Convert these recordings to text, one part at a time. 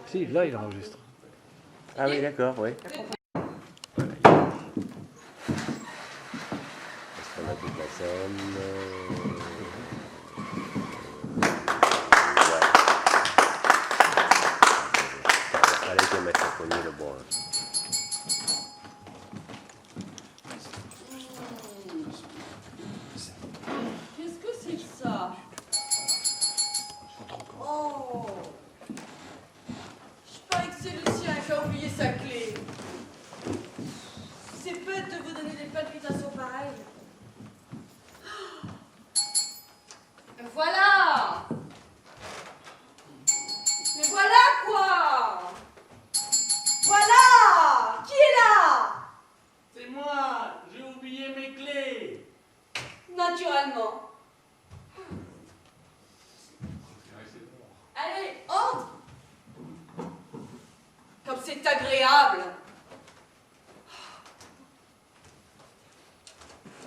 Si, là, il enregistre. Ah oui, d'accord, oui. Est-ce qu'on a toute la scène ouais. Fallait que mettre le poignet le bois. Qu'est-ce que c'est que ça? Oh! Je parie que c'est Lucien qui a oublié sa clé. C'est bête de vous donner des palpitations pareilles. Voilà! Mais voilà quoi! Voilà! Qui est là? C'est moi, j'ai oublié mes clés. Naturellement. Allez, entre! Comme c'est agréable!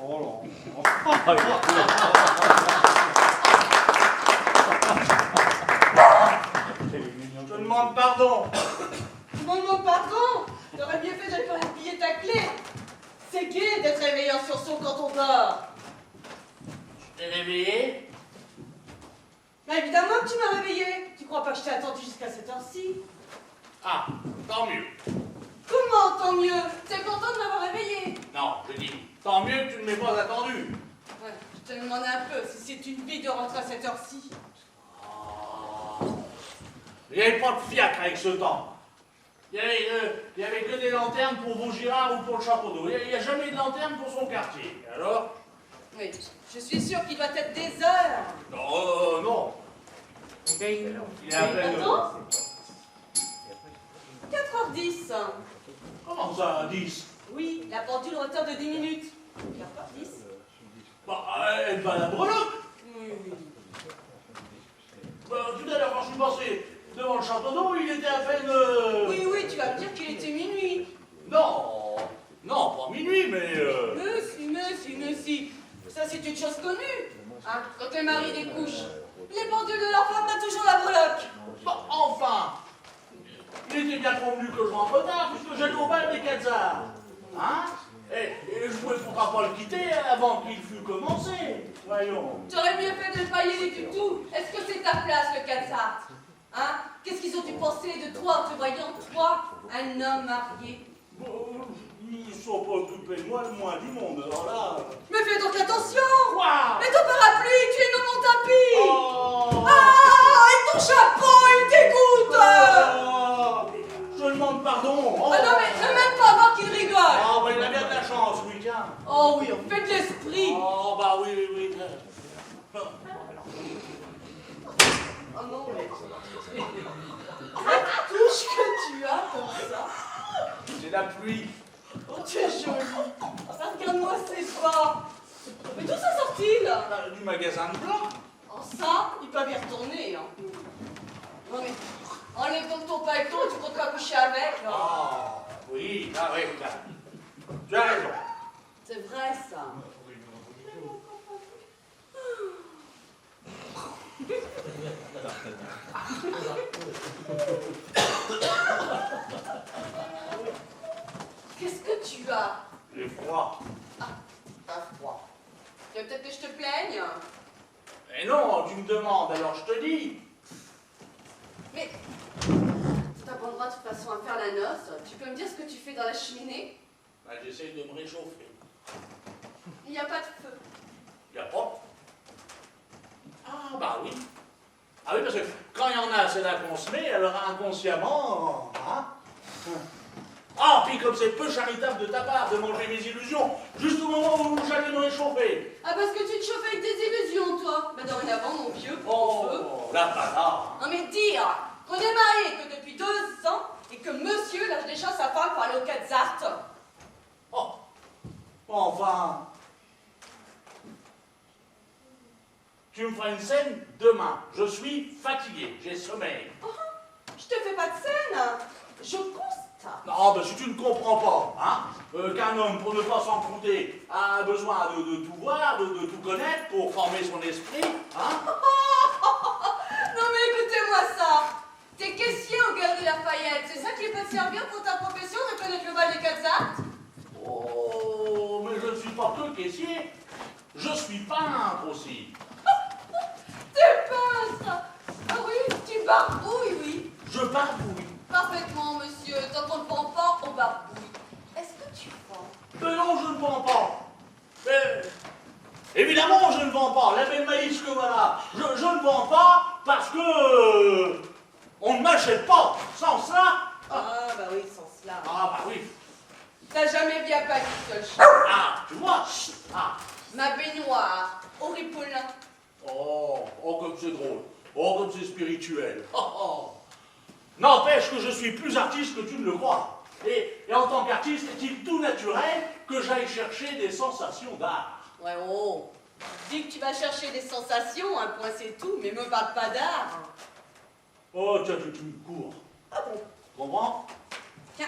Oh Je te demande pardon. Mon pardon! T'aurais mieux fait de pas oublier ta clé! C'est gai d'être réveillé en sursaut quand on dort! Je t'ai réveillé. Mais évidemment que tu m'as réveillé! Tu crois pas que je t'ai attendu jusqu'à cette heure-ci? Ah, tant mieux. Comment tant mieux? T'es content de m'avoir réveillé? Non, je dis, tant mieux que tu ne m'aies pas attendu. Ouais, je te demandais un peu si c'est une vie de rentrer à cette heure-ci. Il n'y avait pas de fiacre avec ce temps. Il y avait que des lanternes pour Vaugirard ou pour le Château d'Eau. Il n'y a jamais de lanterne pour son quartier. Alors? Oui, je suis sûre qu'il doit être des heures. Non, non. Il est à peine... Attends. 4h10. Comment ça, 10? Oui, la pendule retard de 10 minutes. 4h10. Bah, elle va à la breloque. Oui, oui. Bah, tout à l'heure, quand je suis passé devant le Château d'Eau, il était à peine... Oui, oui, tu vas me dire qu'il était minuit. Non, non, pas minuit, mais... Mais si. Ça, c'est une chose connue. Hein, quand les maris découchent, les pendules de leur femme battent toujours la breloque. Bah, enfin, il était bien convenu que je rentre tard, puisque j'étais au bal des Quetzarts. Hein? Et je pouvais pourquoi pas le quitter avant qu'il fût commencé. Voyons. J'aurais mieux fait de ne pas y aller du tout. Est-ce que c'est ta place, le Quetzart? Hein? Qu'est-ce qu'ils ont dû penser de toi en te voyant, toi, un homme marié? Bon, ils ne sont pas occupés de moi le moins du monde, alors là... Mais fais donc attention! Quoi? Mais ton parapluie, tu es dans mon tapis! Oh! Ah! Et ton chapeau, il dégoûte! Oh! Je demande pardon. Oh. Ah non, mais ne même pas voir qu'il rigole! Ah, bah, il a bien de la chance, oui, tiens. Oh oui, on fait de l'esprit! Oh, bah oui, oui. Oh non, mais... Cette touche que tu as comme ça... C'est la pluie. Oh, tu es jolie! Ah, regarde-moi ces pas! Mais d'où ça sort-il? Du magasin de blanc. Oh ça, ils peuvent y retourner, hein. Non mais, enlève donc ton paletot, tu comptes pas coucher avec, là. Ah, oui, ah oui, là. Tu as raison. C'est vrai, ça. Qu'est-ce que tu as? J'ai froid. Ah, t'as froid. Tu veux peut-être que je te plaigne? Mais non, tu me demandes, alors je te dis. Mais, t'as pas le droit de toute façon à faire la noce. Tu peux me dire ce que tu fais dans la cheminée? Bah, j'essaie de me réchauffer. Il n'y a pas de feu. Il n'y a pas. Ah, bah oui. Ah oui, parce que quand il y en a, c'est là qu'on se met, alors inconsciemment, hein. Ah, puis comme c'est peu charitable de ta part de manger mes illusions, juste au moment où j'allais me réchauffer. Ah, parce que tu te chauffes avec des illusions, toi. Bah, dorénavant, mon vieux, pour Oh, ton feu. là, pas là. Non, mais dire qu'on est mariés que depuis 2 ans et que monsieur lâche déjà sa femme pour aller au Quetzart. Oh, enfin. Tu me feras une scène demain. Je suis fatigué, j'ai sommeil. Oh, je te fais pas de scène. Je constate. Non, ben si tu ne comprends pas, hein, qu'un homme, pour ne pas s'en compter, a besoin de tout voir, de tout connaître pour former son esprit, hein. Non, mais écoutez-moi ça. T'es caissier te servir pour ta profession de connaître le bal des quatre actes? Oh, mais je ne suis pas que caissier. Je suis peintre aussi. T'es peintre! Ah oui, tu barbouilles, oui. Je barbouille. Parfaitement, monsieur. Tant qu'on ne vend pas, on barbouille. Est-ce que tu vends? Mais non, je ne vends pas. Mais, évidemment, je ne vends pas. La belle maïs que voilà. Je ne vends pas parce que on ne m'achète pas. Sans cela. Ah, bah oui, sans cela. Ah, bah oui. T'as jamais bien pas dit seul. Ah, tu vois. Ah. Ma baignoire, au ripolin. Oh, comme c'est drôle. Oh, comme c'est spirituel. Oh, oh. N'empêche que je suis plus artiste que tu ne le crois. Et en tant qu'artiste, est-il tout naturel que j'aille chercher des sensations d'art? Ouais, oh. Dis que tu vas chercher des sensations, un point c'est tout, mais me parle pas d'art. Oh, tiens, tu me cours. Ah bon? Comprends? Tiens,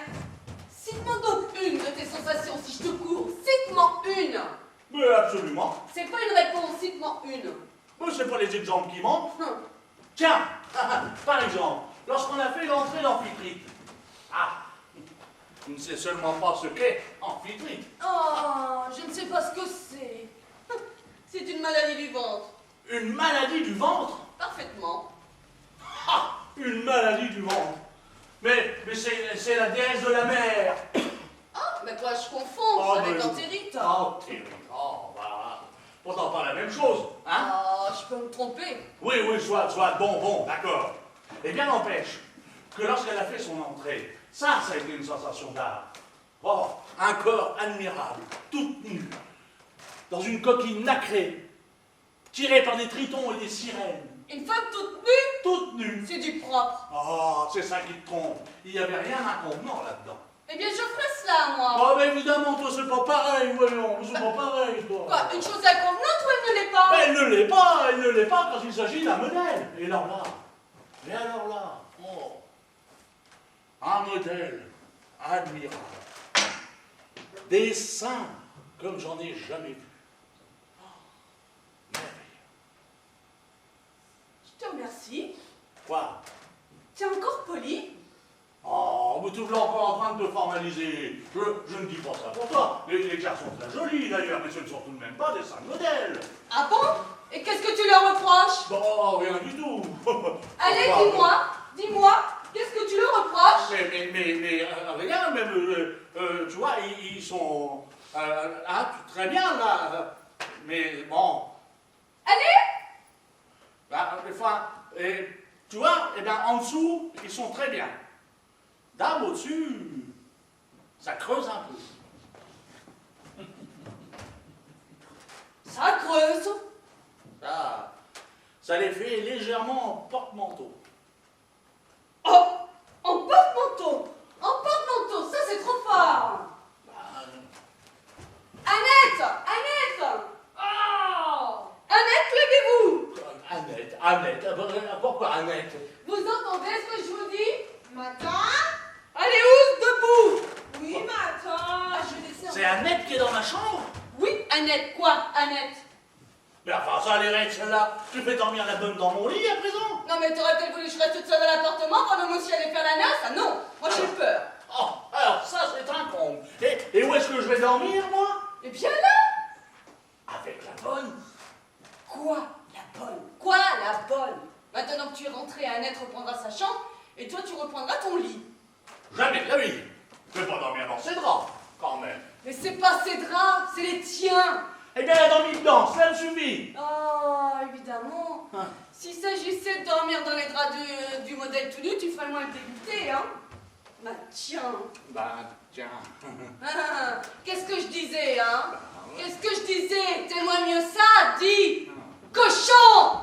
cite-moi donc une de tes sensations si je te cours. Cite-moi une. Mais absolument. C'est pas une réponse, cite-moi une. Mais c'est pas les exemples qui manquent. Hum. Tiens, par exemple, lorsqu'on a fait l'entrée d'Amphitrite. Ah, tu ne sais seulement pas ce qu'est Amphitrite. Oh, je ne sais pas ce que c'est. C'est une maladie du ventre. Une maladie du ventre? Parfaitement. Ah, une maladie du ventre. Mais c'est la déesse de la mer. Ah, mais toi je confonds Oh, avec mais- l'antérite. Oh, terrible. Oh, voilà. Pourtant pas la même chose, hein? Oh, je peux me tromper. Oui, soit, bon, d'accord. Eh bien, n'empêche que lorsqu'elle a fait son entrée, ça a été une sensation d'art. Oh, un corps admirable, toute nue, dans une coquille nacrée, tirée par des tritons et des sirènes, Une femme toute nue, toute nue. c'est du propre. Oh, c'est ça qui te trompe. Il n'y avait rien d'inconvenant là-dedans. Eh bien, je ferai cela, moi. Oh, mais évidemment, toi, c'est pas pareil, voyons, c'est pas pareil, toi. Quoi, une chose inconvenante ou elle ne l'est pas? Mais elle ne l'est pas quand il s'agit d'un modèle. Et alors là, oh, un modèle admirable. Des seins comme j'en ai jamais vu. Oh, merveilleux. Je te remercie. Quoi? Tu es encore poli? Oh, mais tu es encore en train de te formaliser. Je ne dis pas ça pour toi. Les gars sont très jolis d'ailleurs, mais ce ne sont tout de même pas des seins de modèle. Ah bon? Et qu'est-ce que tu leur reproches? Bon, rien du tout. Allez, Enfin, dis-moi, qu'est-ce que tu leur reproches? Mais rien, même, tu vois, ils sont très bien là, mais bon. Allez! Enfin, tu vois, eh ben, en dessous, ils sont très bien. Dame au-dessus, ça creuse un peu. Ça creuse. Ça les fait légèrement en porte-manteau. Oh! En porte-manteau! En porte-manteau, ça c'est trop fort! Annette! Oh! Annette, levez-vous! Annette, pourquoi Annette? Vous entendez ce que je vous dis? Matin? Allez, ouvre debout! Oui, matin. Ah, je vais C'est Annette qui est dans ma chambre? Oui, Annette, quoi, Annette? Mais enfin, ça, les règles, celle-là, tu fais dormir la bonne dans mon lit à présent? Non, mais t'aurais peut-être voulu que je reste toute seule dans l'appartement pendant que monsieur allait faire la nasse? Ah non, moi j'ai peur. Oh, alors ça, c'est un comble. Et où est-ce que je vais dormir, moi? Eh bien là! Avec la bonne. Quoi, la bonne? Quoi, la bonne? Maintenant que tu es rentré, Annette reprendra sa chambre et toi tu reprendras ton lit. Jamais de la vie. Je vais pas dormir dans ses draps, quand même. Mais c'est pas ses draps, c'est les tiens! Eh bien, elle a dormi dedans, cela me suffit. Oh, évidemment. Hein. S'il s'agissait de dormir dans les draps du modèle tout nu, tu ferais moins le dégoûté, hein? Bah tiens. Bah, tiens. Ah, qu'est-ce que je disais, hein? Qu'est-ce que je disais? T'es-moi mieux ça, dis! Cochon!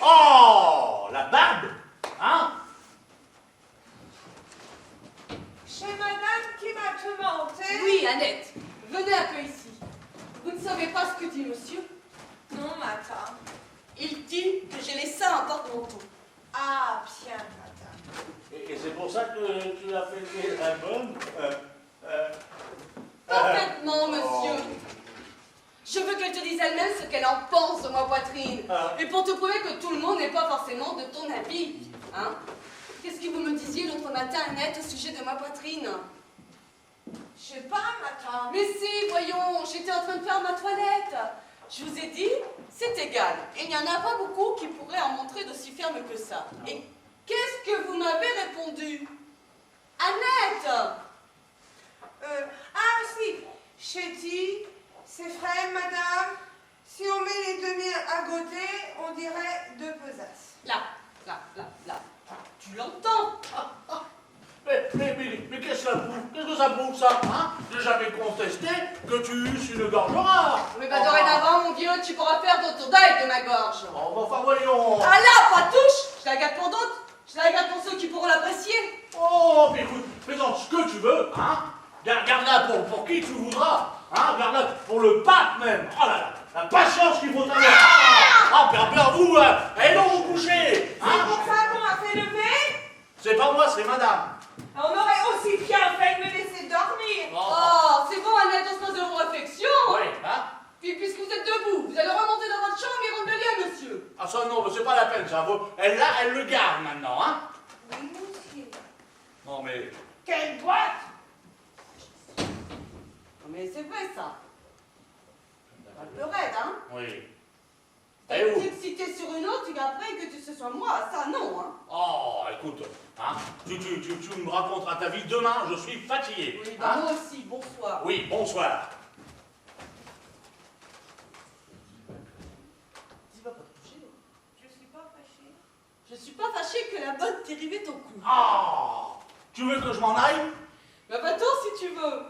Oh, la barbe, hein? C'est madame qui m'a tourmenté. Oui, Annette, venez un peu ici. Vous ne savez pas ce que dit monsieur? Non, matin. Il dit que j'ai les seins en porte-manteau. Ah, bien, madame. Et c'est pour ça que tu as fait la bonne? Parfaitement, monsieur. Je veux qu'elle te dise elle-même ce qu'elle en pense de ma poitrine. Et pour te prouver que tout le monde n'est pas forcément de ton avis. Hein? Qu'est-ce que vous me disiez l'autre matin, Annette, au sujet de ma poitrine? Je sais pas, madame. Mais si, voyons, j'étais en train de faire ma toilette. Je vous ai dit, c'est égal. Il n'y en a pas beaucoup qui pourraient en montrer d'aussi ferme que ça. Et qu'est-ce que vous m'avez répondu? Annette! Ah, si. J'ai dit, c'est vrai, madame. Si on met les deux miens à côté, on dirait deux pesaces. Là. Tu l'entends? Mais qu'est-ce que ça prouve? Qu'est-ce que ça prouve, ça, hein? J'ai jamais contesté que tu eusses une gorge rare. Mais bah dorénavant, mon vieux, tu pourras faire ton deuil de ma gorge. Oh, bah, enfin, voyons. Ah là, pas de touche! Je la garde pour d'autres. Je la garde pour ceux qui pourront l'apprécier. Oh, puis écoute, fais-en ce que tu veux, hein? Garde-la pour qui tu voudras, hein? Garde-la pour le pape même. Oh là là, la patience qu'il faut avoir. Ah, bien, vous, allez donc vous coucher, C'est hein? pour ça qu'on m'a fait lever? C'est pas moi, c'est madame. On aurait aussi bien fait de me laisser dormir. Oh, c'est bon, Annette, on se pose de vos réflexions. Oui, hein? Puis puisque vous êtes debout, vous allez remonter dans votre chambre et rendre le lit à monsieur. Ah, ça, non, c'est pas la peine, ça. Elle, là, elle le garde maintenant, hein? Oui, monsieur. Non, mais... Quelle boîte! Non mais c'est vrai ça. Pas le raide, hein? Oui. T'as Eh, où? été excité sur une autre et après que ce soit moi, ça non, hein? Oh, écoute, hein? Tu me raconteras ta vie demain, je suis fatigué. Oui, bah hein? moi aussi, bonsoir. Oui, bonsoir. Tu vas pas te toucher, non? Je suis pas fâchée. Je suis pas fâchée que la bonne t'ait rivé ton cou. Ah! Tu veux que je m'en aille? Bah va-t'en si tu veux.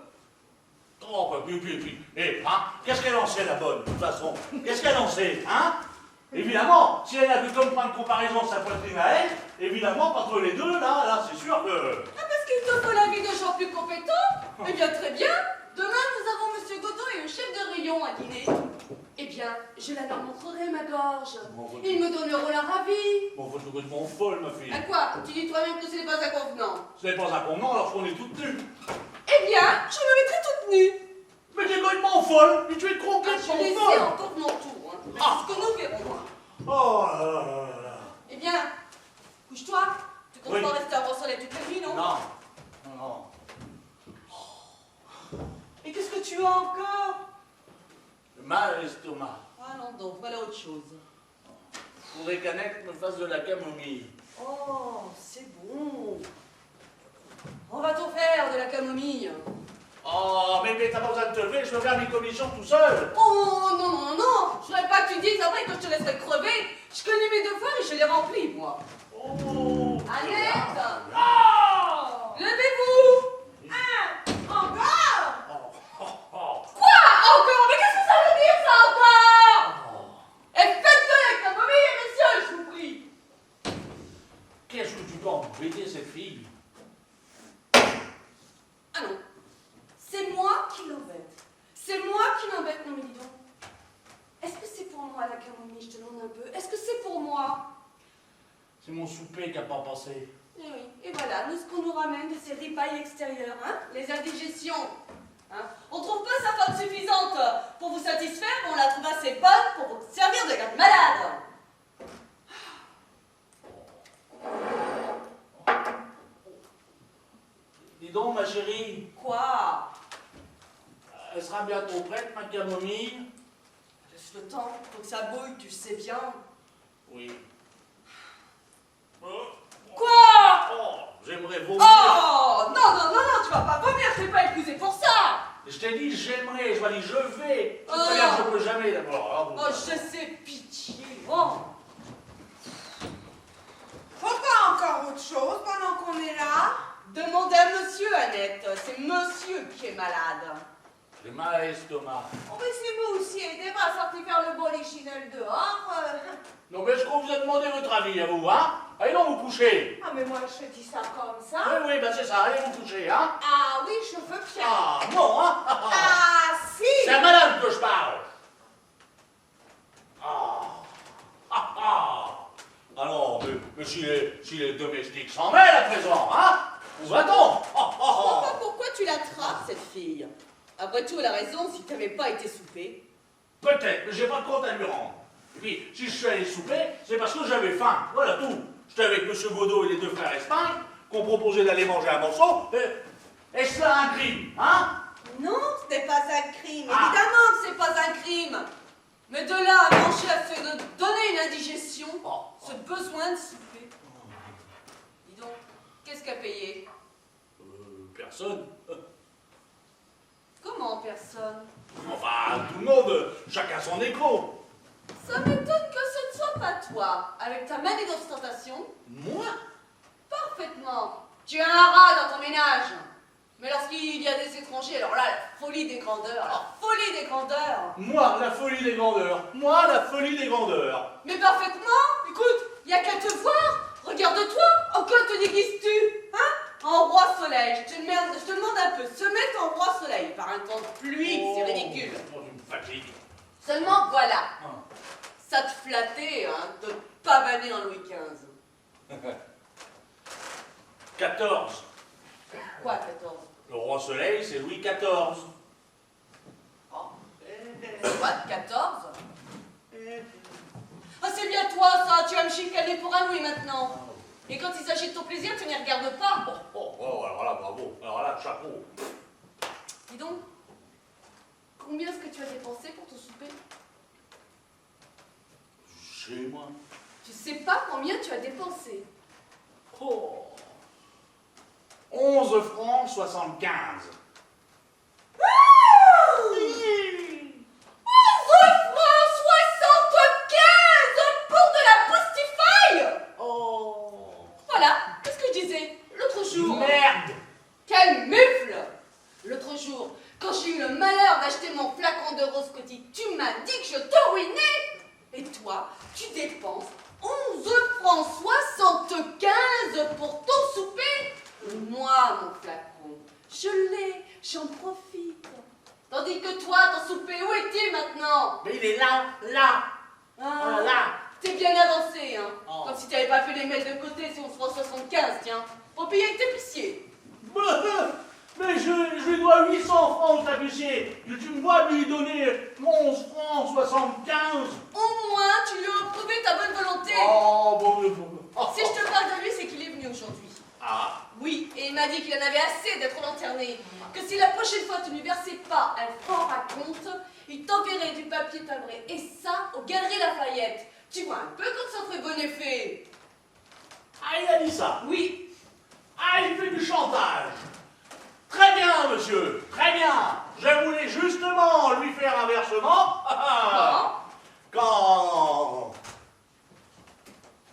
Oh, bah, puis, hein? Qu'est-ce qu'elle en sait, la bonne, de toute façon? Qu'est-ce qu'elle en sait, hein? Évidemment, si elle a vu comme point de comparaison sa poitrine à elle, évidemment, entre les deux, là, c'est sûr que... Ah, parce qu'il te faut l'avis de gens plus compétents? Eh bien, très bien. Demain, nous avons Monsieur Godot et le chef de rayon à dîner. Eh bien, je la leur montrerai ma gorge. Ils me donneront leur avis. Bon, faut que je m'en folle, ma fille. À quoi? Tu dis toi-même que ce n'est pas inconvenant. Ce n'est pas un convenant lorsqu'on est toutes nues. Eh bien, je me mettrai toute nue. Mais t'es complètement folle, mais tu es Ah, complètement je laisserai folle. encore mon tour. Hein. Mais Ah. c'est ce que nous verrons. Hein. Oh là là là là. Eh bien, couche-toi. Tu comptes Oui. pas rester avant soleil toute la nuit, non? Non, non. Et qu'est-ce que tu as encore? Mal à l'estomac. Ah non, donc, voilà autre chose. Faudrait qu'Annette me fasse de la camomille. Oh, c'est bon. On va t'en faire de la camomille. Oh, mais t'as pas besoin de te lever, je peux faire mes commissions tout seul. Oh non. Je voudrais pas que tu dises après que je te laisserai crever. Je connais mes devoirs et je les remplis, moi. Oh. Annette, Oh! levez-vous. Encore! Oh. Quoi encore? Mais qu'est-ce que ça veut dire, ça encore? Et faites-le la camomille, monsieur, je vous prie. Qu'est-ce que tu peux embêter cette fille? Ah non, c'est moi qui l'embête. C'est moi qui l'embête, non mais dis donc. Est-ce que c'est pour moi la camomille, je te demande un peu? Est-ce que c'est pour moi? C'est mon souper qui a pas passé. Eh oui, et voilà, nous ce qu'on nous ramène de ces ripailles extérieures, hein? Les indigestions. Hein? On trouve pas sa femme suffisante pour vous satisfaire, mais on la trouve assez bonne pour vous servir de garde malade. Dis donc, ma chérie, Quoi? elle sera bientôt prête, ma camomille? Laisse le temps, faut que ça bouille, tu sais bien. Oui. Quoi? Oh, j'aimerais vomir. Oh! Non, tu vas pas vomir, je t'ai pas épousé pour ça! Je t'ai dit j'aimerais, je m'as dit je vais. Oh. C'est bien, je peux jamais d'abord. Oh, je sais, pitié. Oh! Faut pas encore autre chose pendant qu'on est là? Demandez à monsieur, Annette. C'est monsieur qui est malade. J'ai mal à l'estomac. Oh, mais c'est vous aussi, aidez-moi à sortir faire le polichinelle dehors. Non, mais je crois que vous avez demandé votre avis à vous, hein? Allez donc vous coucher. Ah, mais moi, je dis ça comme ça. Oui, ben c'est ça, allez vous coucher, hein? Ah oui, je veux bien. Ah, non, hein? Ah, si. C'est à madame que je parle. Ah non, mais si les domestiques s'en mêlent à présent, hein? Où va-t-on? Je vois pas pourquoi tu la trappes, cette fille. Après tout, elle a raison si t'avais pas été soupé. Peut-être, mais j'ai pas de compte à lui rendre. Et puis, si je suis allé souper, c'est parce que j'avais faim. Voilà tout. J'étais avec M. Godot et les deux frères Espagne. qu'on proposait d'aller manger un morceau. Est-ce là un crime, hein? Non, ce n'est pas un crime. Ah. Évidemment que c'est pas un crime. Mais de là à manger à se donner une indigestion, ce besoin de souper. Dis donc, qu'est-ce qu'a payé? Personne. Comment personne? Enfin, tout le monde, chacun son écho. Ça m'étonne que ce ne soit pas toi, avec ta manie d'ostentation. Moi? Parfaitement. Tu as un rat dans ton ménage. Mais lorsqu'il y a des étrangers, alors là, la folie des grandeurs, la folie des grandeurs. Moi, la folie des grandeurs. Moi, la folie des grandeurs. Mais parfaitement. Écoute, il n'y a qu'à te voir. Regarde-toi. En quoi te déguises-tu? Hein? En roi soleil. Je te demande un peu. Se mettre en roi soleil par un temps de pluie, c'est ridicule. Oh, tu me fatigues. Seulement, voilà. Ah. Ça te flattait, hein, de pavaner en Louis XV. 14. Quoi, 14? Le roi soleil, c'est Louis XIV. Quoi, 14? Ah, c'est bien toi, ça. Tu vas me chicaner pour un Louis maintenant. Et quand il s'agit de ton plaisir, tu n'y regardes pas. Oh, alors là, bravo. Alors là, chapeau. Dis donc, combien est-ce que tu as dépensé pour ton souper? Chez moi. Tu sais pas combien tu as dépensé. Oh. 11 francs 75. Pour de la postifaille. Oh. Voilà, qu'est-ce que je disais l'autre jour? Merde. Quel mufle! L'autre jour, quand j'ai eu le malheur d'acheter mon flacon de rose coty, tu m'as dit que je te ruinais. Et toi, tu dépenses 11 francs 75 pour ton souper. Moi, mon flacon, je l'ai, j'en profite. Tandis que toi, ton souper, où est-il maintenant? Mais il est là, là. Ah, Là. t'es bien avancé, hein. Oh. Comme si t'avais pas pu les mettre de côté si on se prend 75, tiens. Pour payer avec tes pissiers. Mais je lui dois 800 francs au tapissier. Tu me vois lui donner 11 francs 75. Au moins, tu lui as prouvé ta bonne volonté. Oh, bon. Si je te parle de lui, c'est qu'il est venu aujourd'hui. Ah. Oui, et il m'a dit qu'il en avait assez d'être lanterné. Que si la prochaine fois tu ne lui versais pas un franc à compte, il t'enverrait du papier timbré. Et ça, aux Galeries Lafayette. Tu vois un peu comme ça ferait bon effet. Ah, il a dit ça. Oui. Ah, il fait du chantage. Très bien, monsieur. Très bien. Je voulais justement lui faire un versement.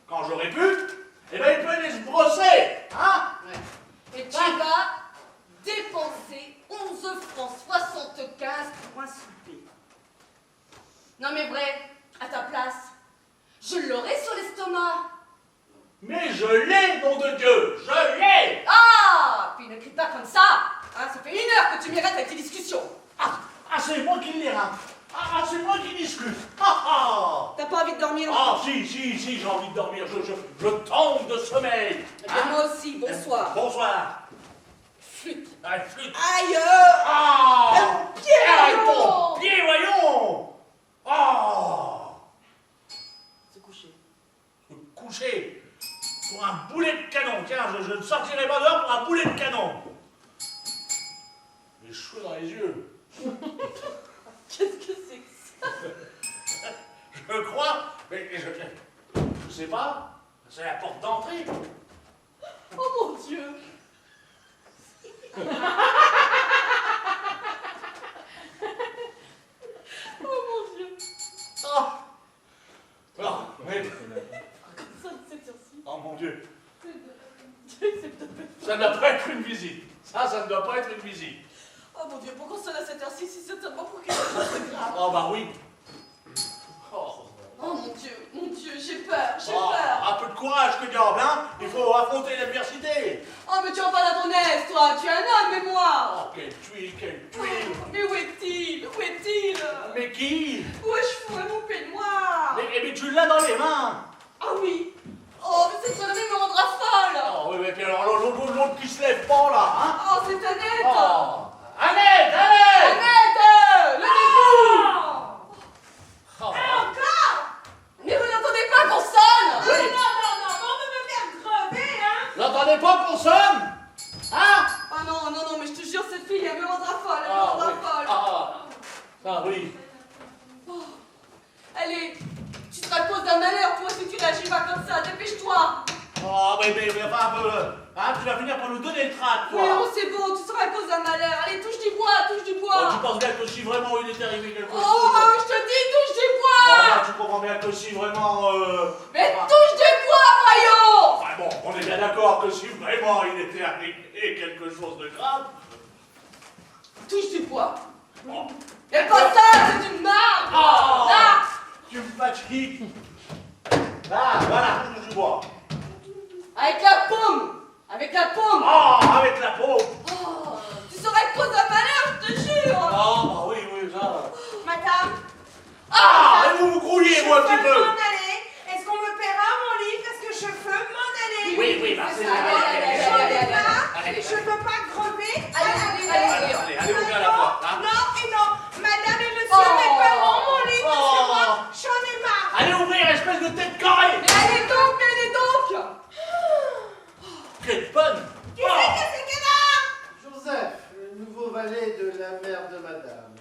Quand j'aurais pu, eh ben, il peut aller se brosser. Hein? Ouais. Et tu vas dépenser 11 francs 75 pour un souper. Non mais vrai, à ta place, je l'aurais sur l'estomac. Mais je l'ai, nom de Dieu. Je l'ai. Ah, puis ne crie pas comme ça. Hein, ça fait 1 heure que tu m'irrites avec tes discussions. Ah, c'est moi qui l'ai, hein. Ah, c'est moi qui discute. Ah. T'as pas envie de dormir? Ah, si, j'ai envie de dormir. Je tombe de sommeil. Eh bien, moi aussi, bonsoir. Bonsoir. Flûte. Ah, flûte. Aïe! Ah. Mon pied, Ah, voyons. ton pied, voyons. Ah. Se coucher. Couché pour un boulet de canon. Tiens, je ne sortirai pas dehors pour un boulet de canon. Les cheveux dans les yeux. Qu'est-ce que c'est que ça? Je crois, mais je sais pas, c'est la porte d'entrée. Oh mon Dieu! Oh mon Dieu! Ah. Ah, mais, Comme ça, de cette heure-ci. oh mon Dieu, C'est peut-être... ça ne doit pas être une visite. Ça ne doit pas être une visite. Oh mon Dieu, pourquoi sonne à cette heure-ci si certainement pour quelque chose de grave? Oh bah oui. Oh. Oh mon Dieu, j'ai peur, j'ai Oh, peur! un peu de courage, que diable, hein. Il faut affronter l'adversité. Oh mais tu en parles à ton aise, toi! Tu es un homme, mais moi! Oh, quelle tuile, quelle tuile. Mais où est-il? Où est-il? Mais qui? Où est-ce que mon peignoir noir? Mais tu l'as dans les mains. Ah oui! Oh, mais cette soirée me rendra folle! Oh oui, mais puis alors l'autre qui se lève pas là, hein. Oh, c'est Annette! Oh. Annette, Annette. Annette! Levez-vous! Oh. Encore! Mais vous n'entendez pas qu'on sonne? Non, on veut me faire crever, hein! L'entendez pas? temps qu'on sonne? Hein? Ah non, non, non, mais je te jure, cette fille, elle me rendra folle, elle me rendra oui. folle. Ah oui. Oh, allez, tu seras cause d'un malheur, toi, si tu réagis pas comme ça, dépêche-toi. Oh, mais enfin, hein, tu vas finir par nous donner le trac, toi. Mais non, c'est bon, tu seras cause d'un malheur. Allez, touche du bois, touche du bois. Oh, tu penses bien que si vraiment il est arrivé quelque chose... Oh, je te dis, touche du bois. Enfin, tu comprends bien que si vraiment... Mais touche du bois, voyons. Enfin bon, on est bien d'accord que si vraiment il était arrivé quelque chose de grave... Touche du bois. Oh, Et pas ça, c'est une marque. Oh. Là. tu me fatigues. Ah, voilà, touche du bois. Avec la paume. Avec la paume. Oh, avec la peau. Oh, tu serais cause d'un malheur, je te jure. Oh, bah oui, ça... Madame, Ah, et vous vous grouillez, je moi, un peux petit peu. m'en aller. Est-ce qu'on me paiera mon livre? Parce que je peux m'en aller. Oui, bah, C'est c'est... ça, allez, J'en ai allez, marre. allez. Je peux pas crever. Allez, ouvrir la porte, hein. Non et non. Madame et monsieur me paieront mon livre parce que moi, Oh. j'en ai marre. Allez ouvrir, espèce de tête carrée. Mais allez donc, allez donc. Quelle bonne. Qui c'est que c'est qu'elle a? Joseph, le nouveau valet de la mère de madame.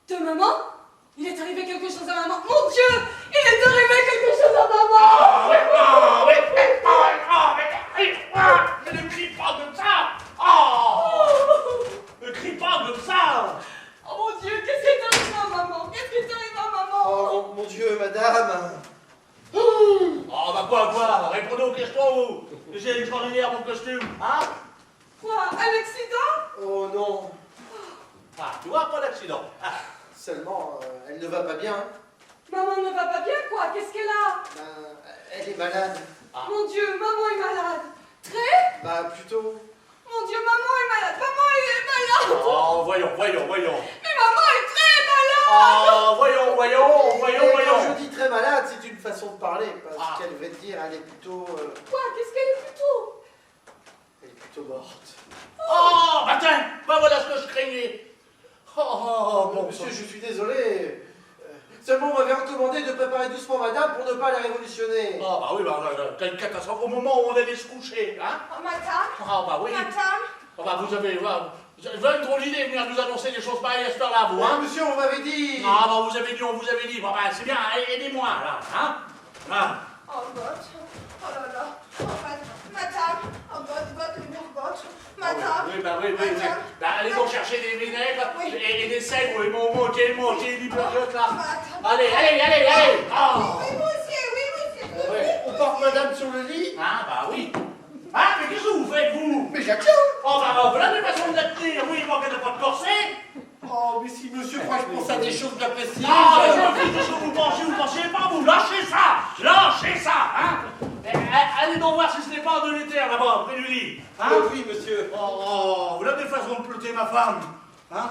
De maman? Il est arrivé quelque chose à maman. Mon Dieu, il est arrivé quelque chose à maman. Mais ne crie pas comme ça. Oh, ne crie pas comme ça. Oh mon Dieu, qu'est-ce qui est arrivé à maman? Qu'est-ce qui est arrivé à maman? Oh mon Dieu, madame. Oh, bah quoi, répondez aux questions, vous. C'est extraordinaire, mon costume, hein? Quoi? Un accident? Oh non. Ah, tu vois, pas d'accident. Ah. Seulement, elle ne va pas bien. Maman ne va pas bien, quoi? Qu'est-ce qu'elle a? Ben, elle est malade. Ah. Mon Dieu, maman est malade. Très? Bah plutôt. Mon Dieu, maman est malade. Maman est malade. Oh, voyons. Mais maman est très malade. Oh, voyons. Et quand je dis très malade, c'est une façon de parler. Parce Ah. qu'elle veut dire, elle est plutôt. Quoi? Qu'est-ce qu'elle est plutôt? Elle est plutôt morte. Oh, bah tiens, bah voilà ce que je craignais. Oh, bon Monsieur, je suis désolé. Seulement, on m'avait recommandé de préparer doucement madame pour ne pas la révolutionner. Ah, bah oui, quelle catastrophe au moment où on allait se coucher, hein? Oh, madame, Ah, bah oui. madame. Ah, bah vous avez une drôle d'idée de venir nous annoncer des choses pareilles à cette heure-là, vous, hein? Monsieur, on m'avait dit. Ah, bah on vous avait dit. Bon, bah c'est bien, aidez-moi, là, hein? Ah. Oh, God. Oh là là. Oh, madame. Oh, God, le bourgotte. Madame. Oui. Madame. Bah, allez donc chercher des vinaigres Oui. et des sels, oui, montez l'hyperiote, là. Madame. Allez. Oh. Oui, monsieur. Ouais. On porte madame sur le lit. Ah, bah oui. Ah, mais qu'est-ce que vous faites, vous? Mais j'attends. Oh, bah voilà une façon de la tenir. Oui, il manque de pas de corset. Oh, mais si monsieur croit que je pense à des choses bien précises. Ah, je me fiche de ce que vous pensez pas, vous. Lâchez ça, hein. Allez donc voir si ce n'est pas de l'éther, là-bas, près du lit. Hein? Oui, monsieur. Oh, vous avez façon de peloter ma femme. Hein?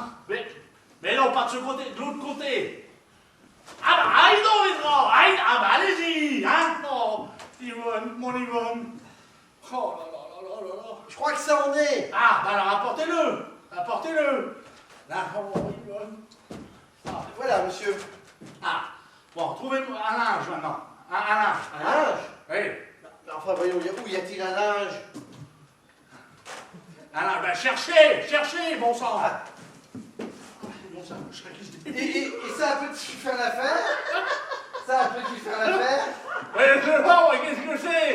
Mais non, pas de ce côté, de l'autre côté. Ah bah, allez donc, les grands. Ah bah, allez-y, hein. Oh, Yvonne, mon Yvonne. Oh là. Je crois que ça en est. Ah, bah alors, apportez-le. Là, oh, Yvonne. Ah. Voilà, monsieur. Ah, bon, trouvez-moi un linge maintenant. Un linge. Un linge? Oui. Enfin, voyons, où y a-t-il un linge? Un linge, ben cherchez, bon sang. Ah. Bon sang, je serais qui se Et débrouille. ça peut-il faire l'affaire? Ça peut-il faire l'affaire? Mais je sais pas, qu'est-ce que c'est?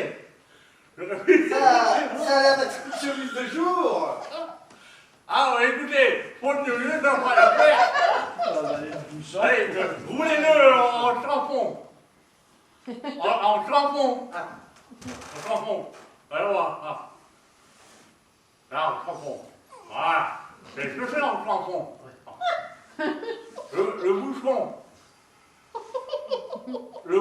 Ça a l'air d'être une chemise de jour. Ah, ouais, écoutez, pour une minute, on va la faire. Allez, roulez-le en tampon. En tampon. En tampon. Alors, là, en tampon. Voilà. C'est ce que c'est en tampon. Le bouchon. Le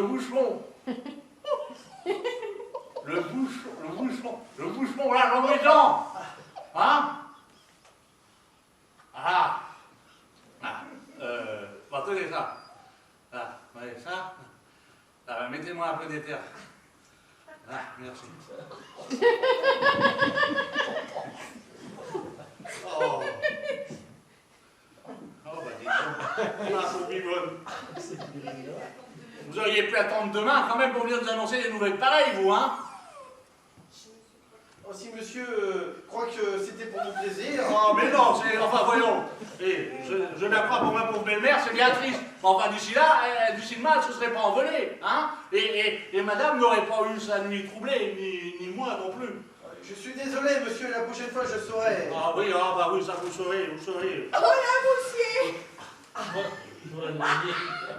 bouchon, là, j'en mets dedans. Hein? Bon, tenez ça. Là, voyez ça. Là, mettez-moi un peu d'éther. Ah, merci. Oh. Oh, bah dis donc. Ah, pauvre Yvonne. Vous auriez pu attendre demain quand même pour venir nous annoncer des nouvelles pareilles, vous, hein? Aussi, monsieur croit que c'était pour mon plaisir. Oh, mais non, c'est... Enfin, voyons. Et je la crois pour ma pauvre belle-mère, c'est bien triste. Enfin, d'ici là, d'ici demain, elle ne se serait pas envolée, hein. Et madame n'aurait pas eu sa nuit troublée, ni moi non plus. Je suis désolé, monsieur, la prochaine fois je saurai. Ah oui, bah oui, ça vous saurez, vous saurez. Oh la moussier!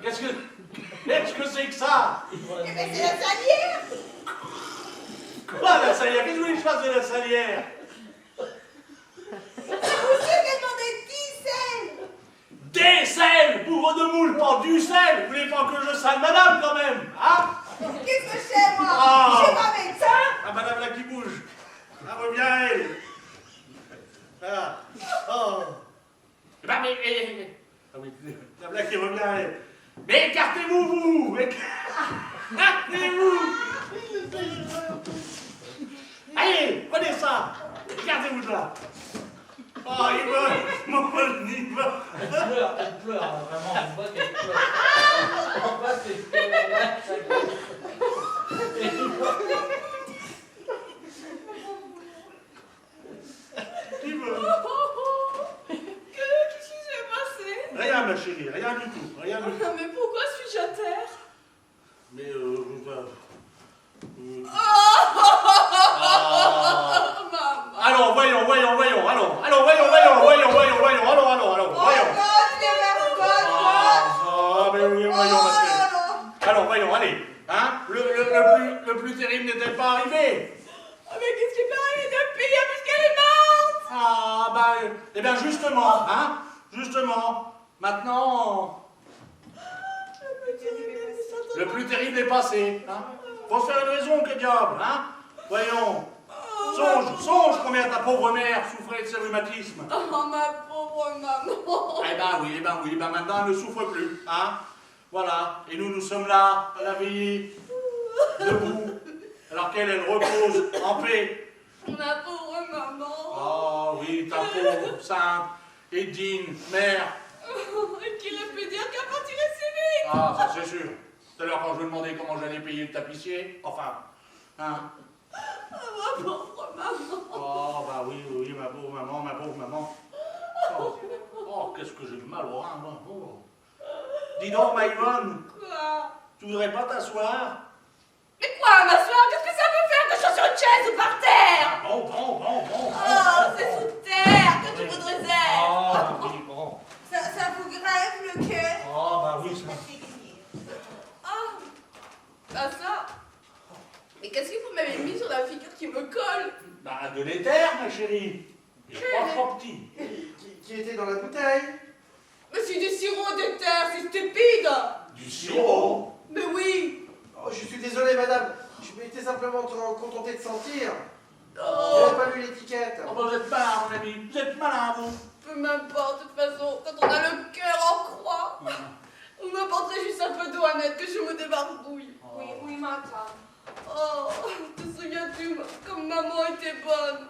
Qu'est-ce que c'est que ça? Eh ben c'est la salière! Quoi, la salière? Qu'est-ce que vous voulez que je fasse de la salière? C'est monsieur qui a demandé 10 selles! Des sels! Bourreau de moule, pas du sel! Vous voulez pas que je sale madame quand même, hein? Qu'est-ce que c'est moi? Ah. Je suis pas médecin! Ah, madame là qui bouge. Ah, revient elle. Ah. Oh. Eh ben, mais... Ah oui, madame là qui revient elle. Mais écartez-vous, vous! Écartez-vous! Allez, prenez ça! Écartez-vous de là! Oh, il meurt! Mon pauvre, il meurt! Elle pleure, hein, vraiment, on voit qu'elle pleure. On voit qu'elle pleure. Il meurt! Qu'est-ce qui s'est passé? Rien, ma chérie, rien du tout, rien du tout. Mais pourquoi suis-je à terre? Mais, Maman! Allons, voyons, allons, voyons, Oh God, les mercottes! Ah, mais oui, voyons, ma chérie. Oh là! Allons, voyons, allez. Hein? Le plus terrible n'est-elle pas arrivé? Ah, mais qu'est-ce qui m'est arrivé depuis puisqu'elle est morte? Ah, bah, eh bien, justement, hein? Justement, maintenant, le plus terrible est passé, hein? Faut se faire une raison, que diable, hein? Voyons. Songe combien ta pauvre mère souffrait de ses rhumatismes. Oh, ma pauvre maman! Eh ben oui, maintenant elle ne souffre plus, hein? Voilà, et nous sommes là, à la veillée, debout, alors qu'elle repose en paix. Ma pauvre maman! Oh oui, ta pauvre, sainte et digne mère. Et qui aurait pu dire qu'elle partirait si vite? Ah, ça c'est sûr. Tout à l'heure quand je me demandais comment j'allais payer le tapissier, enfin, hein? Ma pauvre maman! Oh bah oui, ma pauvre maman. Oh, qu'est-ce que j'ai de mal au rein, moi. Oh. Dis donc, Maïvonne, Quoi? tu voudrais pas t'asseoir? Mais quoi, m'asseoir? Qu'est-ce que ça peut faire que je sois sur une chaise ou par terre? Bon. Oh, c'est sous terre que tu voudrais être! Ah, oui, bon. Ça vous grève le cœur? Oh, bah oui, ça. Ah, ça? Mais qu'est-ce que vous m'avez mis sur la figure qui me colle? Bah, de l'éther, ma chérie. Et pas trop petit. Qui était dans la bouteille. Mais c'est du sirop d'éther, c'est stupide! Du sirop. Mais oui! Oh, je suis désolé, madame. Je m'étais simplement contenté de sentir. Oh! J'avais pas lu l'étiquette. Oh, bah, vous êtes malin, mon ami. Vous êtes malin, vous. Peu m'importe, de toute façon, quand on a le cœur en croix, on m'apporterait juste un peu d'eau à mettre que je me débarbouille. Oui, ma tante. Oh, te souviens-tu comme maman était bonne?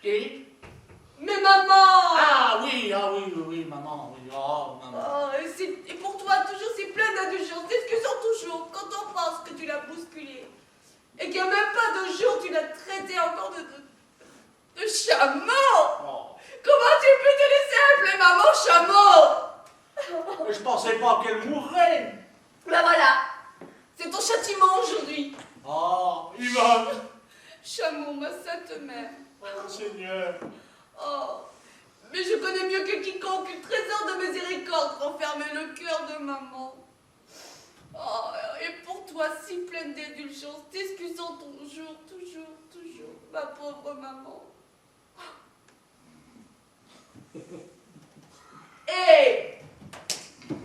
Qui? Mais maman! Ah oui, maman, oui. Oh, maman. Oh, et pour toi, toujours si plein d'indulgence, t'excusant toujours quand on pense que tu l'as bousculé. Et qu'il n'y a même pas 2 jours, tu l'as traité encore de chameau! Oh. Comment tu peux te laisser appeler maman chameau? Mais je pensais pas qu'elle mourrait. Ben voilà, c'est ton châtiment aujourd'hui. Oh, Yvonne. Chameau, ma sainte mère. Oh, Seigneur. Oh, mais je connais mieux que quiconque le trésor de miséricorde renfermait le cœur de maman. Oh, et pour toi, si pleine d'indulgence, t'excusant toujours, ma pauvre maman. Hé!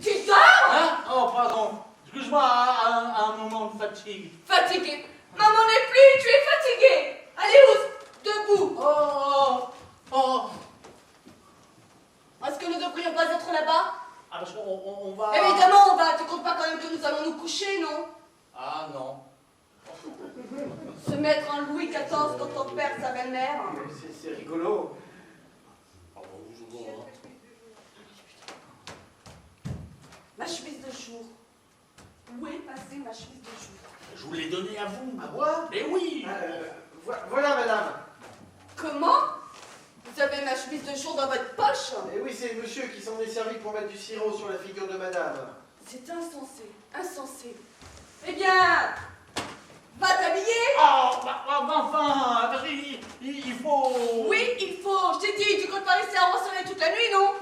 Tu dors? Hein? Oh, pardon. Excuse-moi, un moment de fatigue. Fatigué. Maman n'est plus, tu es fatigué. Allez, Ous, debout. Oh. Est-ce que nous devrions pas être là-bas? Ah, parce qu'on va... Évidemment, on va. Tu comptes pas quand même que nous allons nous coucher, non? Ah, non. Se mettre un Louis XIV quand on perd sa belle-mère. C'est rigolo. Oh, je vois. Ma chemise de jour. Où est passée ma chemise de jour? Je vous l'ai donnée à vous. À moi? Mais oui. Voilà, madame. Comment? Vous avez ma chemise de jour dans votre poche? Et oui, c'est monsieur qui s'en est servi pour mettre du sirop sur la figure de madame. C'est insensé, insensé. Eh bien, va t'habiller. Oh, enfin, parce qu'il faut... Oui, il faut. Je t'ai dit, tu comptes pas rester en roi soleil toute la nuit, non?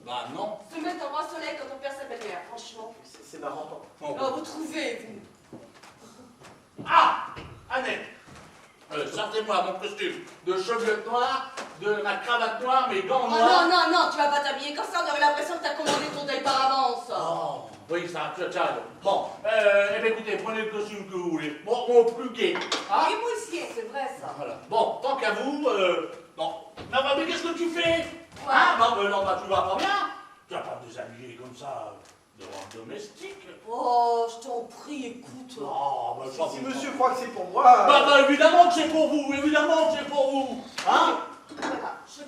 Bah non. Se mettre en roi soleil quand on perd sa belle-mère, franchement. C'est marrant. Bon. Oh, vous trouvez, vous. Ah, Annette, sortez-moi mon costume de cheveux noirs, de ma cravate noire, mes gants Oh, noirs. non, tu vas pas t'habiller comme ça, on aurait l'impression que t'as commandé ton deuil par avance. Oh, oui, ça, tiens. Bon, eh bien écoutez, prenez le costume que vous voulez. Bon, mon plus gai. Hein? Oui, moussier, c'est vrai ça. Voilà. Bon, tant qu'à vous, non. Non, mais qu'est-ce que tu fais? Quoi? Hein? Non, bah, tu vas pas bien. Tu vas pas te déshabiller comme ça devant un domestique. Oh, je t'en prie, écoute. Oh, bah, ça, Si vous- monsieur croit que c'est pour moi... Bah, évidemment que c'est pour vous, évidemment que c'est pour vous. Hein? Voilà, je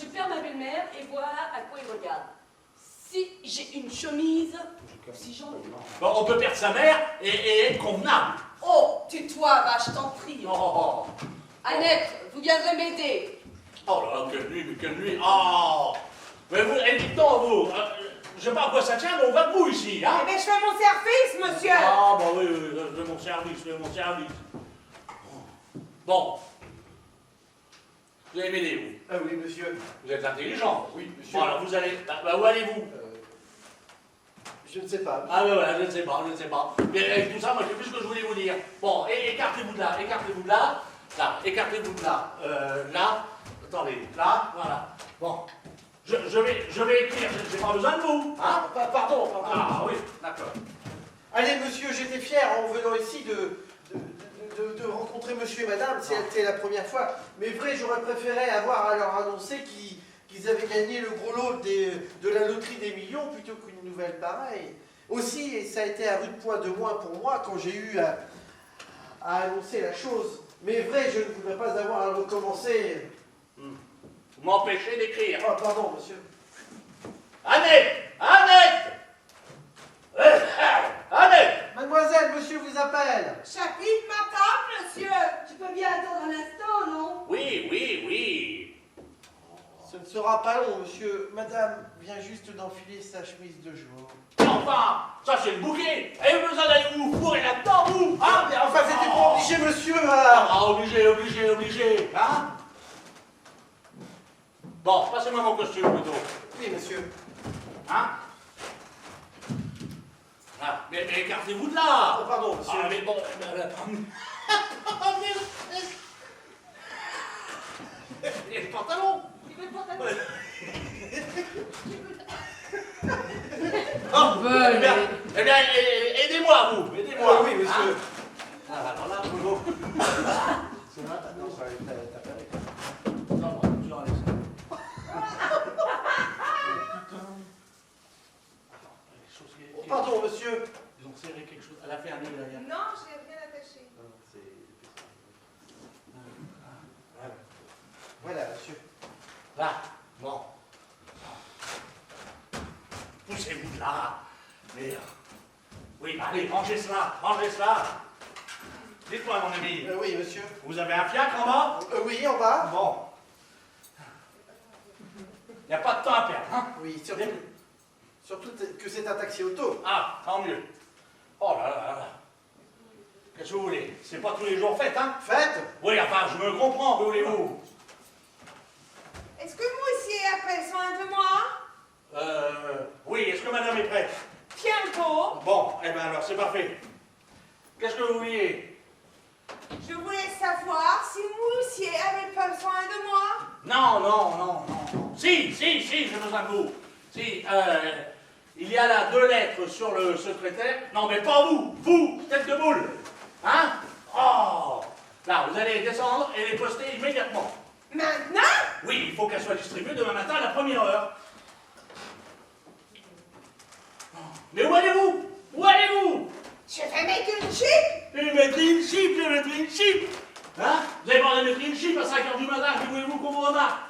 perds ma belle-mère et voilà à quoi il regarde. Si j'ai une chemise, si j'en ai. Bon, on peut perdre sa mère et être convenable. Oh, tais-toi, va, je t'en prie. Oh, Annette, vous viendrez m'aider. oh là là, quelle nuit, mais quelle nuit. Oh, mais vous, dites-donc, vous, je sais pas à quoi ça tient, mais on va de vous ici, hein? Eh bien, je fais mon service, monsieur. Ah, bah oui, je fais mon service. Bon. Vous allez m'aider, vous. Ah oui, monsieur. Vous êtes intelligent. Oui, monsieur. Bon, alors vous allez. Bah, où allez-vous? Je ne sais pas. Ah, ouais, voilà, je ne sais pas. Mais avec tout ça, moi, je sais plus ce que je voulais vous dire. Bon, écartez-vous de là. Là, écartez-vous de là. Là. Attendez, là, voilà. Bon. Je vais écrire, j'ai pas besoin de vous, hein? Pardon. Ah, oui, d'accord. Allez, monsieur, j'étais fier en venant ici de rencontrer monsieur et madame, c'était la première fois. Mais vrai, j'aurais préféré avoir à leur annoncer qu'ils avaient gagné le gros lot de la loterie des millions plutôt qu'une nouvelle pareille. Aussi, ça a été un rude poids de moins pour moi quand j'ai eu à annoncer la chose. Mais vrai, je ne voudrais pas avoir à recommencer. Vous m'empêchez d'écrire. Oh, pardon, monsieur. Annette! Mademoiselle, monsieur vous appelle. Chapitre ma table, monsieur. Tu peux bien attendre un instant, non? Oui. Ce ne sera pas long, monsieur. Madame vient juste d'enfiler sa chemise de jour. Enfin, ça c'est le bouquet. Et vous allez vous fourrer là-dedans, vous, hein? Mais enfin, c'était pour obliger monsieur à... Ah, obligé, hein? Bon, passez-moi mon costume plutôt. Oui, monsieur. Hein? Ah, mais écartez-vous de là! Oh, pardon, monsieur. Ah, mais bon, et le pantalon! Tu veux le pantalon? Eh bien, aidez-moi, vous! Aidez-moi! Oui, monsieur. Ah, alors là, vous... C'est vrai, t'as pas raison. Non, je l'enlève ça. Oh, pardon, monsieur. Ils ont serré quelque chose. Elle a fait un nœud derrière. Non, je n'ai rien attaché. Voilà, monsieur. Là, bon. Poussez-vous de là. Mais... oui, allez, rangez cela. Dites-moi, mon ami, Oui, monsieur. vous avez un fiacre en bas? Oui, en bas. Bon. Il n'y a pas de temps à perdre, hein? Oui, surtout que c'est un taxi auto. Ah, tant mieux. Oh là là là. Qu'est-ce que vous voulez? C'est pas tous les jours fête, hein? Faites. Oui, enfin, je me comprends, que voulez-vous? Est-ce que Moussier a pris soin de moi? Oui, est-ce que madame est prête? Bientôt. Bon, eh bien alors, c'est parfait. Qu'est-ce que vous vouliez? Je voulais savoir si Moussier avait besoin de moi. Non. Si, j'ai besoin de vous. Si, il y a là 2 lettres sur le secrétaire. Non, mais pas vous, tête de boule. Hein? Oh! Là, vous allez descendre et les poster immédiatement. Maintenant? Oui, il faut qu'elles soient distribuées demain matin à la première heure. Mais où allez-vous? Je vais mettre une chip. Je vais mettre une chip. Hein? Vous avez pas de mettre une chip à 5h du matin, que voulez-vous qu'on vous remarque?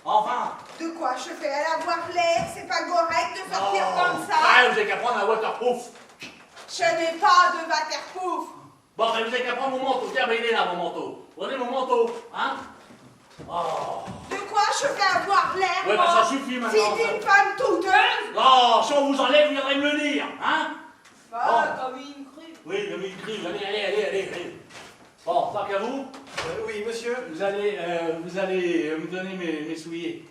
Enfin. De quoi je fais à avoir l'air? C'est pas correct de sortir comme ça. Ah, vous avez qu'à prendre un waterproof. Je n'ai pas de waterproof. Bon, ben, vous avez qu'à prendre mon manteau. Tiens, ben, il est là, mon manteau. Prenez mon manteau, hein? Oh. De quoi je vais avoir l'air, Ouais, moi ben, ça suffit maintenant. C'est une femme douteuse. Non, si on vous enlève, vous viendrez me le dire, hein? Bah, comme une crue. Oui, comme il crie. Allez. Bon, tant qu'à vous, Oui, monsieur. vous allez me donner mes souliers.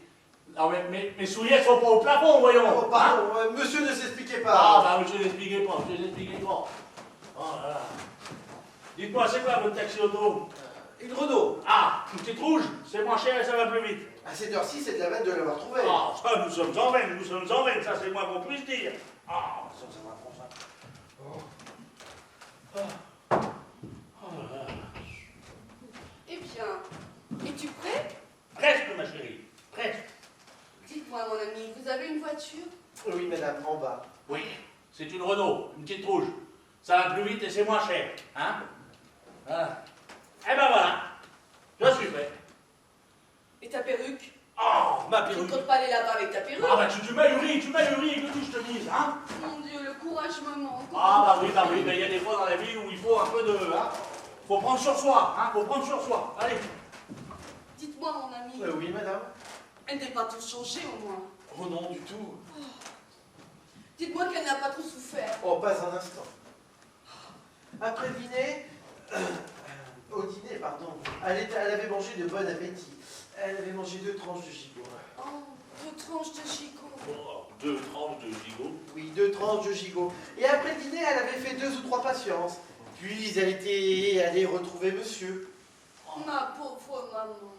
Non, mais mes souliers sont pas au plafond, voyons. Oh, pardon, monsieur ne s'expliquait Ah, pas. bah, monsieur, n'expliquez pas. Oh là là. Dites-moi, c'est quoi votre taxi auto? Une Renault. Ah, une petite rouge, c'est moins cher et ça va plus vite. À cette heure-ci, c'est de la veine de l'avoir trouvé. Ah, ça, nous sommes en veine, ça c'est moins qu'on puisse dire. Ah, ça va pour ça. Oh. Ah. Oh là là. Eh bien, es-tu prêt? Presque, ma chérie, presque. Dites-moi, mon ami, vous avez une voiture? Oui, madame, en bas. Oui, c'est une Renault, une petite rouge. Ça va plus vite et c'est moins cher, hein? Ah. Eh ben voilà, je suis prêt. Et ta perruque? Oh, ma Tu ne perruque. comptes pas aller là-bas avec ta perruque? Ah bah tu m'ahuris, que je te dise, hein? Mon Dieu, le courage me manque. Ah bah oui, mais il y a des fois dans la vie où il faut un peu de... Hein? Faut prendre sur soi, hein? Faut prendre sur soi, allez. Dites-moi, mon ami, Oui, madame. elle n'est pas tout changée au moins. Oh non, du tout. Dites-moi qu'elle n'a pas trop souffert. Oh, pas un instant. Après le dîner, au dîner, pardon, elle avait mangé de bon appétit. Elle avait mangé 2 tranches de gigot. Oh, 2 tranches de chicot. Oh, 2 tranches de gigot. Oui, 2 tranches de gigot. Et après le dîner, elle avait fait 2 ou 3 patiences. Puis elle était allée retrouver monsieur. Ma pauvre maman.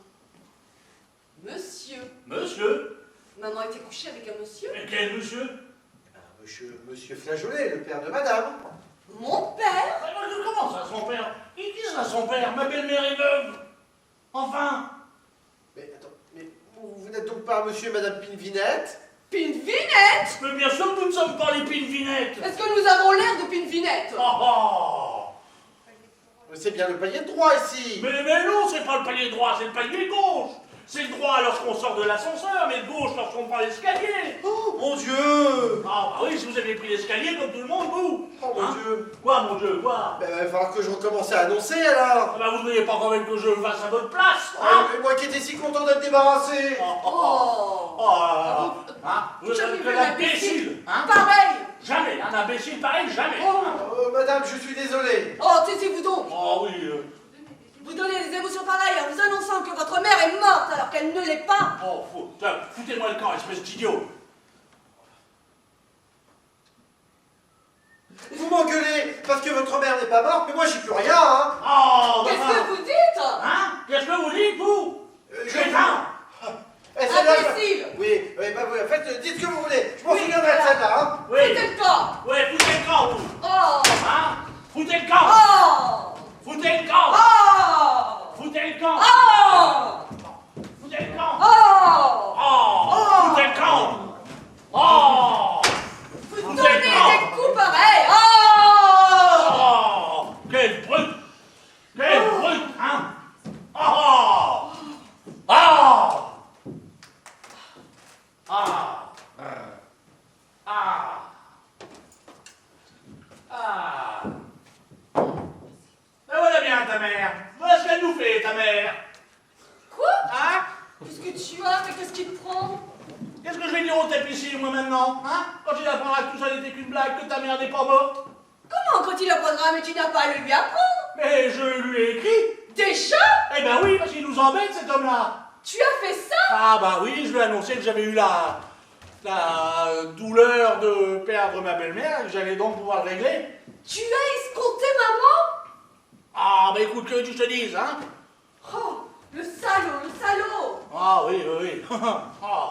Monsieur. Monsieur? Maman était couchée avec un monsieur? Mais quel monsieur? Ah, monsieur Flageolet, le père de madame. Mon père? Comment ça, son père? Il dit ça, son père. Ma belle-mère est veuve. Enfin. Mais attends, mais vous n'êtes donc pas monsieur et madame Pinvinette? Pinvinette? Mais bien sûr que nous ne sommes pas les Pinvinettes. Est-ce que nous avons l'air de Pinvinette? Oh. C'est bien le palier droit ici. Mais non, c'est pas le palier droit, c'est le palier gauche. C'est le droit lorsqu'on sort de l'ascenseur, mais le gauche lorsqu'on prend l'escalier. Oh, mon Dieu. Ah bah oui, si vous avez pris l'escalier comme tout le monde, vous. Oh, mon Hein? Dieu. Quoi, mon Dieu, quoi? Ben, il va falloir que je recommence à annoncer alors. Ah bah vous ne voulez pas quand même que je le fasse à votre place, Oh, hein? mais moi qui étais si content d'être débarrassé. Oh! Hein? Vous Jamais êtes vu un un imbécile, hein? Pareil! Jamais, un imbécile pareil, jamais. Oh. Hein? Madame, je suis désolé. Oh, taisez-vous donc! Oh oui, Vous donnez des émotions pareilles en vous annonçant que votre mère est morte alors qu'elle ne l'est pas! oh, tiens, foutez-moi le camp, espèce d'idiot. Vous m'engueulez parce que votre mère n'est pas morte, mais moi j'y peux rien, hein. Oh, bah, Qu'est-ce que vous dites? hein? Qu'est-ce que vous dites, vous? Crétin! Eh, celle-là, Imbécile! oui, bah, oui, en fait, dites ce que vous voulez. Je m'en Oui, souviendrai de voilà. celle-là, hein. Oui, Foutez le camp! ouais, foutez le camp, vous. Oh! Hein? Foutez le camp! Oh! Foutez le camp! Oh! Foutez le camp! Oh! Foutez le camp! Oh! Oh! Foutez le camp! Oh! Vous Foutez donnez le camp! des coups pareils! Oh! Oh! Quelle brute! Quelle brute, hein? Oh! Oh! Ah! Ah! Ah! Ben voilà bien ta mère! Voilà ce qu'elle nous fait, ta mère! Quoi? Hein? Qu'est-ce que tu as? Mais qu'est-ce qui te prend? Qu'est-ce que je vais dire au tapissier, moi, maintenant? Hein? Quand il apprendra que tout ça n'était qu'une blague, que ta mère n'est pas morte? Comment quand il apprendra mais tu n'as pas à le lui apprendre? Mais je lui ai écrit! Déjà? Eh ben oui, parce qu'il nous embête, cet homme-là! Tu as fait ça? Ah bah oui, je lui ai annoncé que j'avais eu la douleur de perdre ma belle-mère et que j'allais donc pouvoir le régler. Tu as escompté maman? Ah bah écoute, que tu te dises, hein? Oh, le salaud, le salaud! Ah oui, oui, oui. Oh,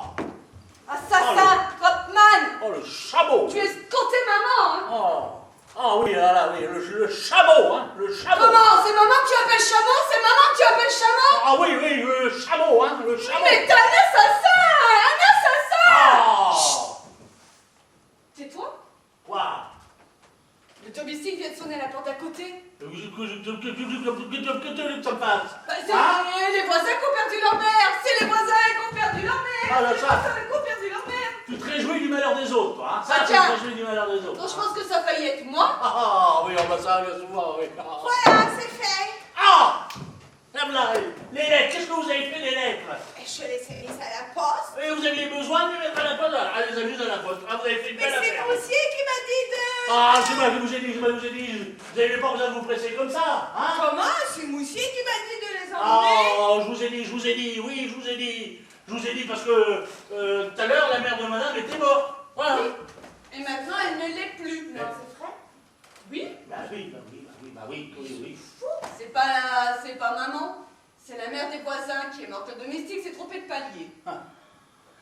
Assassin, Cropman! oh, le chameau! Tu as escompté maman, hein? Oh, ah oui, là, oui, le chameau, hein? Le chameau! Comment? C'est maman que tu appelles chameau? C'est maman que tu appelles chameau? Ah oui, oui, le chameau, hein? Le chameau! Mais t'es un assassin! Un assassin! Ah! Tais-toi. Quoi? Le domestique vient de sonner à la porte d'à côté. Que tu me fasses? Bah, c'est Hein? les voisins qui ont perdu leur mère! C'est les voisins qui ont perdu leur mère! Ah, là, les ça. voisins qui ont perdu leur mère! Tu te réjouis du malheur des autres, toi, hein? Ça, tu tiens. te réjouis du malheur des autres. Donc je pense que ça a failli être moi. Ah oui, oh, bah bah ça arrive souvent, oui. Voilà, c'est fait. Ah! Là, voilà, les lettres, qu'est-ce que vous avez fait des lettres? Et je les ai mises à la poste. Et vous aviez besoin de les mettre à la poste? Ah, les avez mises à la poste. Ah, vous avez fait une Mais belle c'est affaire. Moussier qui m'a dit de... Ah, c'est moi qui vous ai dit, c'est moi qui vous ai dit. Vous n'avez pas besoin de vous presser comme ça, hein? Comment? C'est Moussier qui m'a dit de les emmener. Oh, je vous ai dit, oui, je vous ai dit. Je vous ai dit parce que tout à l'heure, la mère de madame était morte. Voilà. Oui. Et maintenant, elle ne l'est plus. Non, c'est vrai. Oui. Bah oui, bah oui, bah oui, bah oui, oui. C'est pas maman. C'est la mère des voisins qui est morte. Le domestique s'est trompé de palier.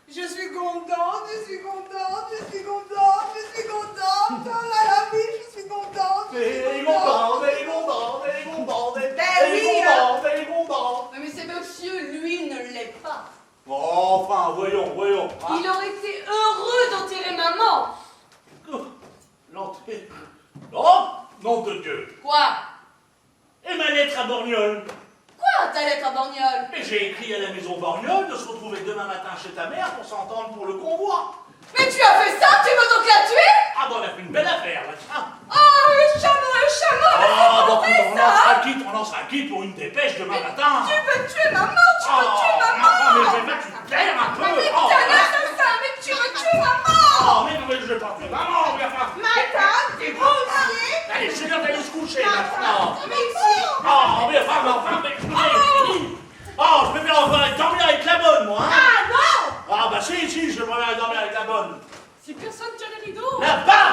Je suis contente, je suis contente, je suis contente, je suis contente. Oh là là, oui, je suis contente. Je suis Elle est contente. contente, elle est contente, elle est contente, elle Ben est oui, contente, elle est contente. Mais c'est monsieur, lui, ne l'est pas. Enfin, voyons. hein. Il aurait été heureux d'enterrer maman. L'entrée. Oh, nom de Dieu. Quoi? Et ma lettre à Borgnole. Quoi, ta lettre à Borgnole? Mais j'ai écrit à la maison Borgnole de se retrouver demain matin chez ta mère pour s'entendre pour le convoi. Mais tu as fait ça? Tu veux donc la tuer? Ah bon, on a fait une belle affaire, là, tiens. Oh, le chameau, mais c'est Ah, pas bon, vrai, on ça. en sera quitte pour une dépêche demain matin. Tu veux tuer maman? Tu veux tuer maman? Oh, mais fais pas que tu te perds un peu. Mais Oh, t'as l'air de ça, mais tu veux tuer maman? oh, mais non, mais je vais pas tuer maman, mais enfin. Madame, c'est Moussier. Allez, c'est bien d'aller se coucher maintenant. Moussier. Oh, mais écoutez. Oh, je vais bien enfin dormir avec la bonne, moi, hein. Ah non. Ah, bah si, je vais bien dormir avec la bonne. Si personne tire les rideaux. Là-bas!